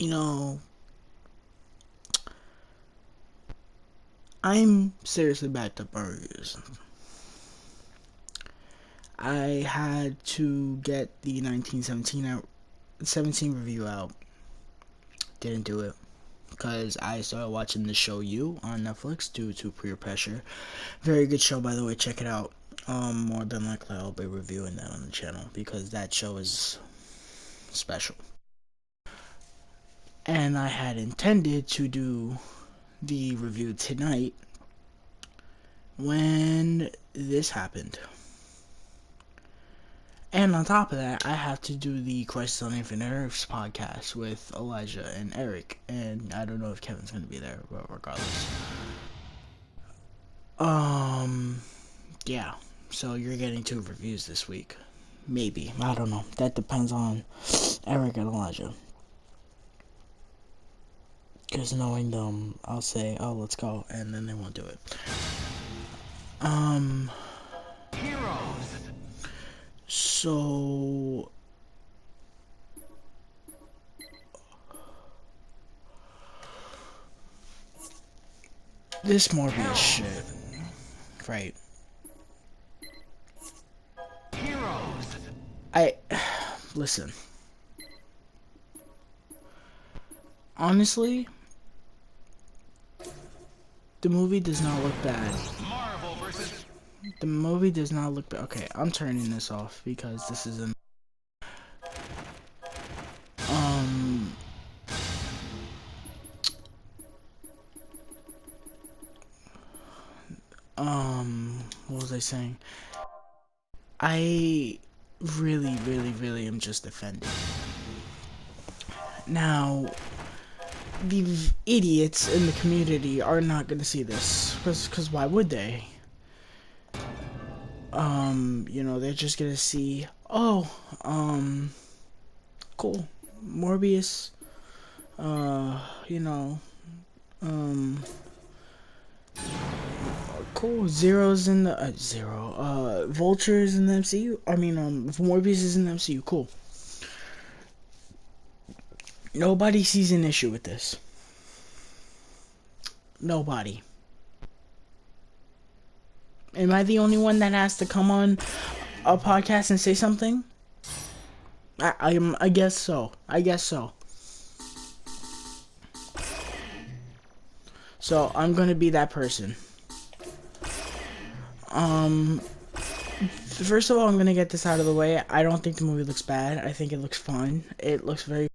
You know, I'm seriously backed up burgers. I had to get the 1917 review out. Didn't do it because I started watching the show You on Netflix due to peer pressure. Very good show, by the way. Check it out. More than likely I'll be reviewing that on the channel because that show is special. And I had intended to do the review tonight when this happened. And on top of that, I have to do the Crisis on Infinite Earths podcast with Elijah and Eric. And I don't know if Kevin's going to be there, but regardless. Yeah. So you're getting 2 reviews this week. Maybe. I don't know. That depends on Eric and Elijah. Because knowing them, I'll say, oh, let's go. And then they won't do it. Heroes. So this Morbius shit, right? Heroes. Listen. Honestly, the movie does not look bad. Marvel versus. The movie does not look bad. Okay, I'm turning this off because this is an what was I saying? I really am just offended. Now, the idiots in the community are not gonna see this, cause why would they? They're just gonna see, oh, cool, Morbius, you know, cool, Zero's in the, Vulture's in the MCU, Morbius is in the MCU, cool. Nobody sees an issue with this. Nobody. Am I the only one that has to come on a podcast and say something? I guess so. I guess so. So I'm gonna be that person. First of all, I'm gonna get this out of the way. I don't think the movie looks bad. I think it looks fun. It looks very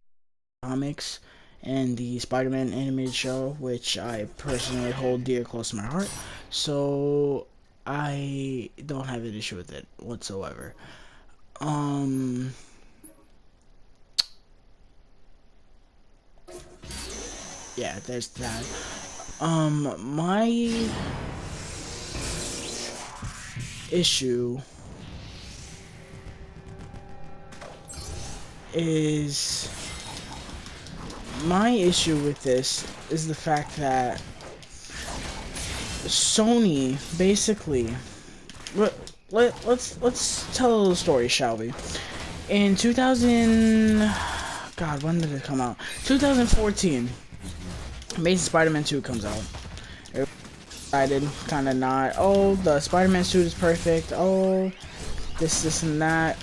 comics and the Spider-Man animated show, which I personally hold dear close to my heart. So I don't have an issue with it whatsoever. Yeah, there's that. My issue is with this is the fact that Sony basically let's tell a little story, shall we? In 2000, God, when did it come out? 2014, Amazing Spider-Man 2 comes out. Everybody excited, kind of not. Oh, the Spider-Man suit is perfect. Oh, this and that.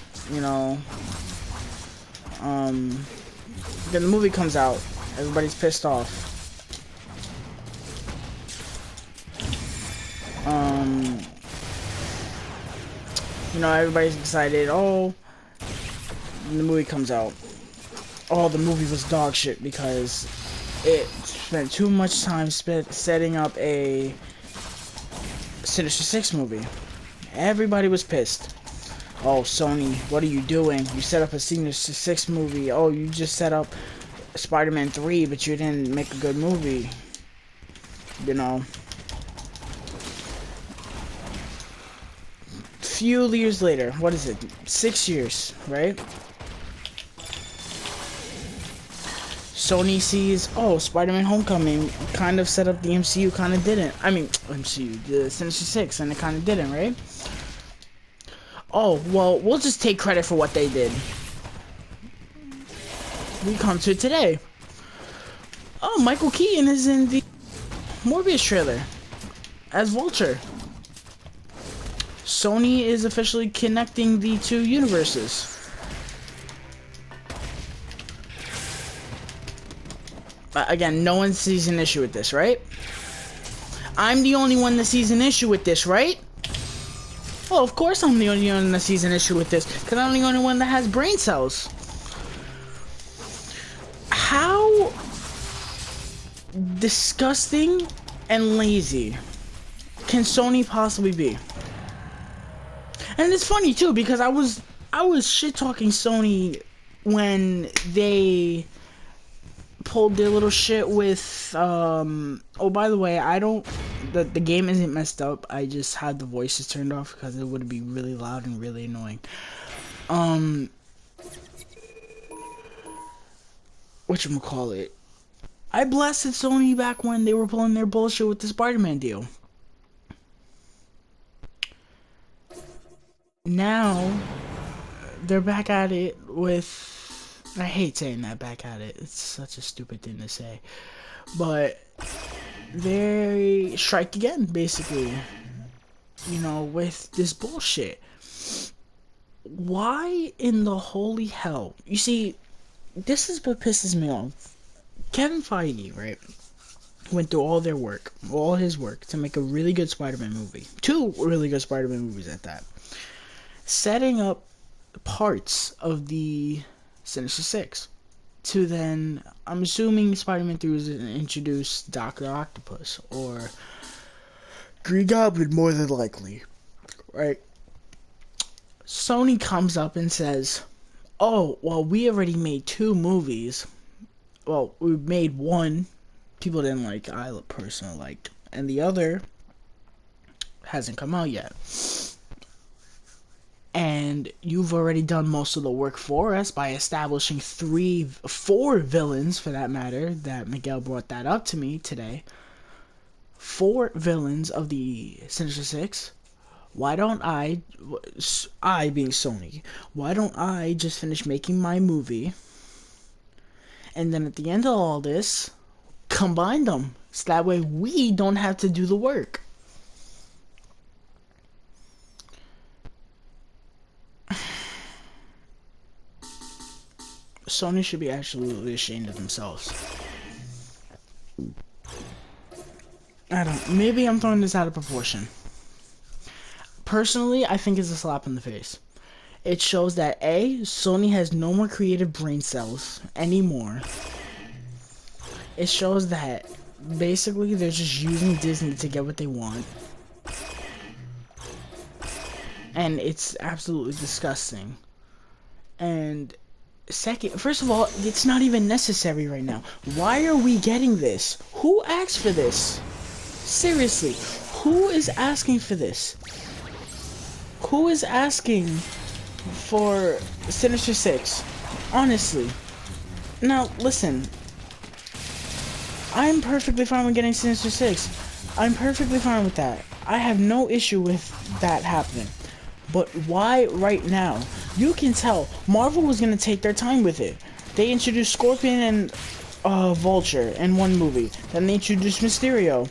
Then the movie comes out. Everybody's pissed off. Everybody's excited. Oh, and the movie comes out. Oh, the movie was dog shit because it spent too much time setting up a Sinister Six movie. Everybody was pissed. Oh, Sony, what are you doing? You set up a Sinister Six movie. Oh, you just set up Spider-Man 3, but you didn't make a good movie. Few years later, what is it? 6 years, right? Sony sees, oh, Spider-Man Homecoming kind of set up the MCU, kind of didn't. MCU, the Sinister Six, and it kind of didn't, right? Oh, well, we'll just take credit for what they did. We come to today. Oh, Michael Keaton is in the Morbius trailer as Vulture. Sony is officially connecting the two universes. Again, no one sees an issue with this, right? I'm the only one that sees an issue with this, right? Well, of course I'm the only one that sees an issue with this, because I'm the only one that has brain cells. How disgusting and lazy can Sony possibly be? And it's funny too, because I was shit talking Sony when they pulled their little shit with oh, by the way, the game isn't messed up. I just had the voices turned off because it would be really loud and really annoying. Whatchamacallit, I blasted Sony back when they were pulling their bullshit with the Spider-Man deal. Now they're back at it with, I hate saying that, back at it. It's such a stupid thing to say. But they strike again, basically. You know, with this bullshit. Why in the holy hell? You see, this is what pisses me off. Kevin Feige, right, went through all his work to make a really good Spider-Man movie. 2 really good Spider-Man movies at that. Setting up parts of the Sinister Six to then, I'm assuming Spider-Man 3 was introduced Dr. Octopus or Green Goblin, more than likely, right? Sony comes up and says, oh, well, we already made 2 movies. Well, we made one people didn't like, I personally liked, and the other hasn't come out yet. And you've already done most of the work for us by establishing 4 villains, for that matter, that Miguel brought that up to me today. 4 villains of the Sinister Six. Why don't I being Sony, why don't I just finish making my movie, and then at the end of all this, combine them, so that way we don't have to do the work. Sony should be absolutely ashamed of themselves. Maybe I'm throwing this out of proportion. Personally, I think it's a slap in the face. It shows that A, Sony has no more creative brain cells anymore. It shows that basically they're just using Disney to get what they want. And it's absolutely disgusting. And second, first of all, it's not even necessary right now. Why are we getting this? Who asked for this? Seriously, who is asking for this? Who is asking for Sinister Six? Honestly. Now, listen. I'm perfectly fine with getting Sinister Six. I'm perfectly fine with that. I have no issue with that happening. But why right now? You can tell Marvel was gonna take their time with it. They introduced Scorpion and Vulture in one movie. Then they introduced Mysterio.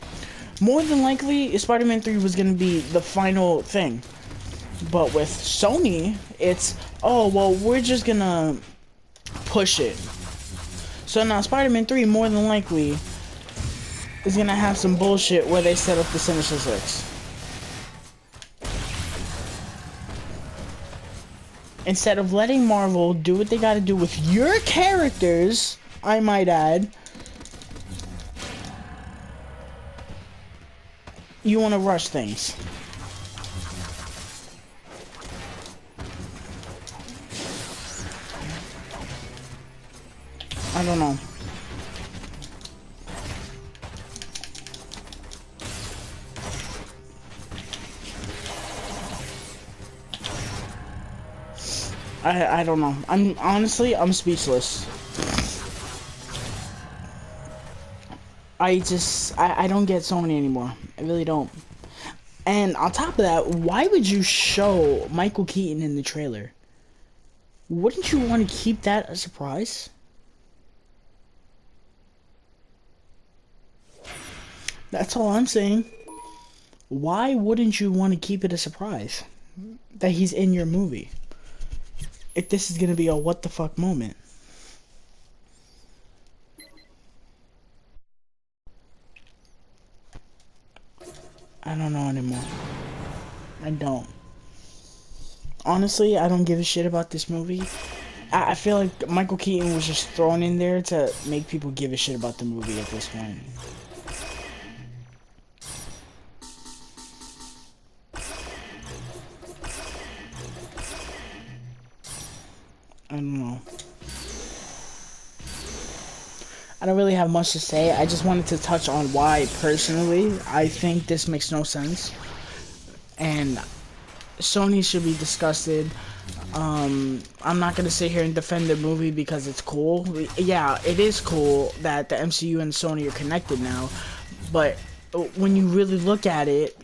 More than likely, Spider-Man 3 was gonna be the final thing. But with Sony, it's, oh, well, we're just gonna push it. So now Spider-Man 3, more than likely, is gonna have some bullshit where they set up the Sinister Six. Instead of letting Marvel do what they gotta do with your characters, I might add, you wanna rush things. I don't know. I don't know. I'm speechless. I don't get Sony anymore. I really don't. And on top of that, why would you show Michael Keaton in the trailer? Wouldn't you want to keep that a surprise? That's all I'm saying. Why wouldn't you want to keep it a surprise that he's in your movie? If this is gonna be a what the fuck moment. I don't know anymore. I don't. Honestly, I don't give a shit about this movie. I feel like Michael Keaton was just thrown in there to make people give a shit about the movie at this point. I don't know. I don't really have much to say. I just wanted to touch on why, personally, I think this makes no sense. And Sony should be disgusted. I'm not gonna sit here and defend the movie because it's cool. Yeah, it is cool that the MCU and Sony are connected now. But when you really look at it,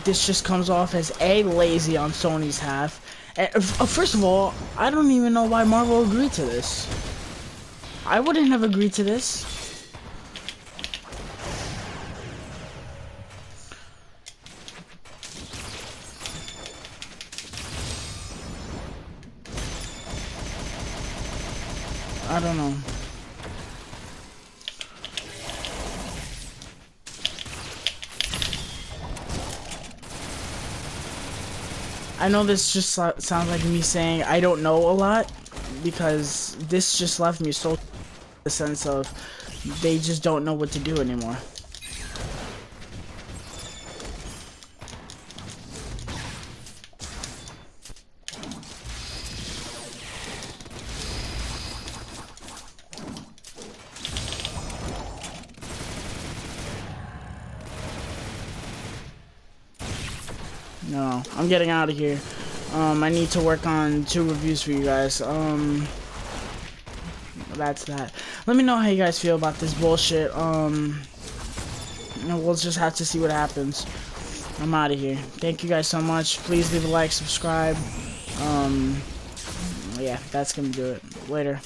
this just comes off as A, lazy on Sony's half. And, first of all, I don't even know why Marvel agreed to this. I wouldn't have agreed to this. I don't know. I know this just sounds like me saying I don't know a lot, because this just left me so the sense of they just don't know what to do anymore. No, I'm getting out of here. I need to work on 2 reviews for you guys. That's that. Let me know how you guys feel about this bullshit. We'll just have to see what happens. I'm out of here. Thank you guys so much. Please leave a like, subscribe. Yeah, that's gonna do it. Later.